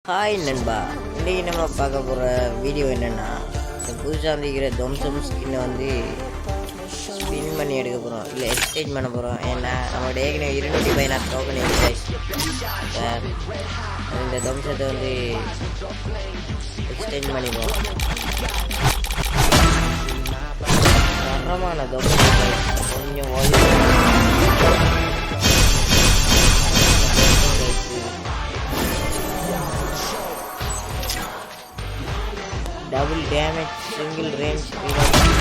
Hi நண்பா, இன்றைக்கி நம்ம பார்க்க போகிற வீடியோ என்னென்னா, இந்த புதுசாக வந்துக்கிற தம்சம் ஸ்கின்னை வந்து ஸ்பின் பண்ணி எடுக்க போகிறோம், இல்லை எக்ஸ்சேஞ்ச் பண்ண போகிறோம். ஏன்னா நம்மளோட ஏற்கனவே 216 டோக்கன் இந்த தம்சத்தை வந்து எக்ஸ்சேஞ்ச் பண்ணிப்போம். தரமான தம்சம் கொஞ்சம் double damage, single range,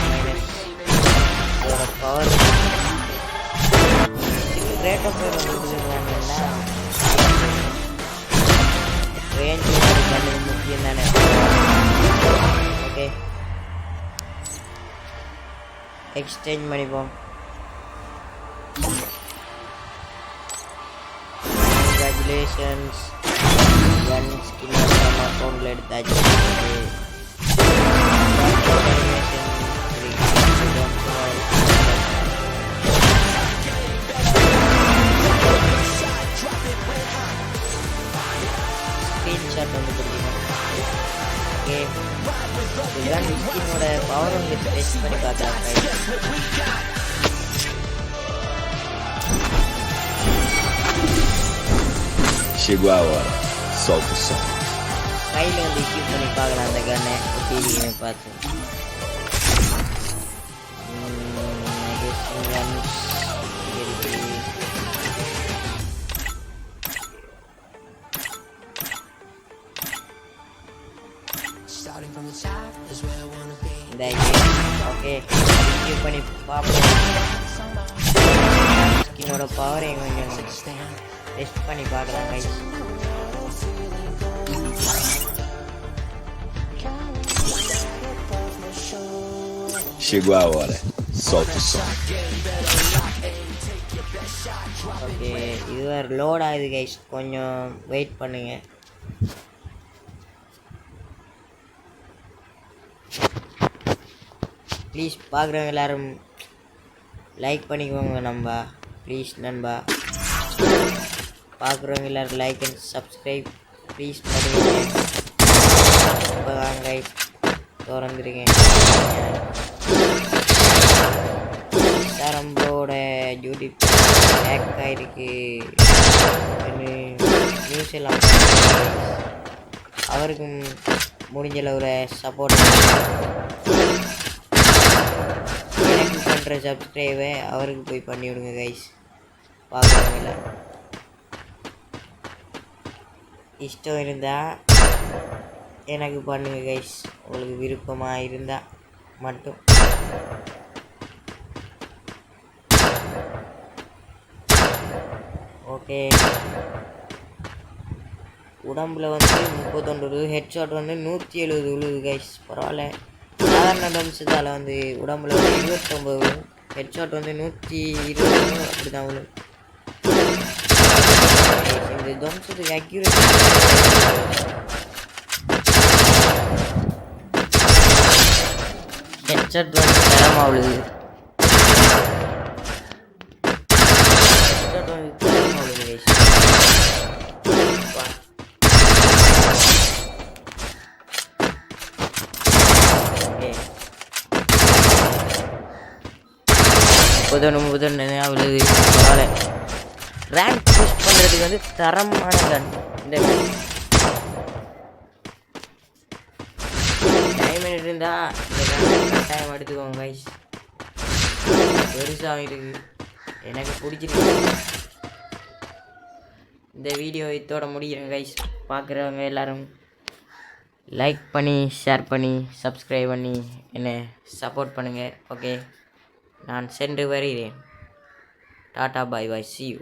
minus power, single rate of fire range okay, exchange பண்ணிப்போம். Congratulations, one skin நம்ம அக்கௌண்ட்ல எடுத்தாச்சு. ஸ்கிரீன்ஷாட் வந்து கொடுக்கணும். ஓகே, இதுதான் ஸ்கின்னோட பவர் வந்து டெஸ்ட் பண்ணி பார்க்கலாம். Chegou a hora, solta o som. கையில் வந்து எக்யூப் பண்ணி பார்க்கலாம் அந்த கன்னை எப்படி இருக்குன்னு பார்த்து. ஓகே, எக்யூப் பண்ணி பார்ப்போம். ஸ்கின்னோட பவரை கொஞ்சம் டெஸ்ட் பண்ணி பார்க்கலாம் guys. Chegou a hora, solta o som. Okay, இது வேறு லோட் ஆகுது கைஸ், கொஞ்சம் வெயிட் பண்ணுங்க. ப்ளீஸ் பார்க்குறவங்க எல்லாரும் லைக் பண்ணிக்கோங்க நண்பா, ப்ளீஸ் நண்பா. பார்க்குறவங்க எல்லாரும் லைக் அண்ட் சப்ஸ்கிரைப் ப்ளீஸ் பண்ணுங்க. இப்போ தான் கைஸ் திறந்துருக்கேன். நம்மளோட யூடியூப் ஹேக் ஆகிருக்கு நியூஸ் எல்லாம் அவருக்கும் முடிஞ்ச ஒரு சப்போர்ட் எனக்கு பண்ணுற சப்ஸ்கிரைபை அவருக்கு போய் பண்ணி விடுங்க கைஸ். பார்க்குறவங்கள இஷ்டம் இருந்தால் எனக்கு பண்ணுங்க கைஸ், உங்களுக்கு விருப்பமாக இருந்தால் மட்டும். ஓகே, உடம்புல வந்து 39 ஹெட்ஷாட் வந்து 170 விழுது கைஸ், பரவாயில்ல. சாதாரண தம்சத்தால் வந்து உடம்புல வந்து 29 ஹெட்ஷாட் வந்து 120 அப்படி தான் விழும். இந்த தம்சத்துக்கு அக்யூரேட் ஹெட்ஷாட் வந்து தரமாக விழுது. முப்பது அவ்வளவு பரவாயில்ல. ரேங்க் புஷ் பண்ணுறதுக்கு வந்து தரமான கன். இந்த டைமண்ட் இருந்தால் இந்த கன் கட்டாயம் எடுத்துக்கோங்க கைஸ், பெருசாக இருக்கு, எனக்கு பிடிச்சிருக்கு. இந்த வீடியோ இதோட முடிக்கிறேன் கைஸ். பார்க்குறவங்க எல்லோரும் லைக் பண்ணி ஷேர் பண்ணி சப்ஸ்கிரைப் பண்ணி என்னை சப்போர்ட் பண்ணுங்கள். ஓகே, நான் சென்று வருகிறேன். Tata, bye bye, see you.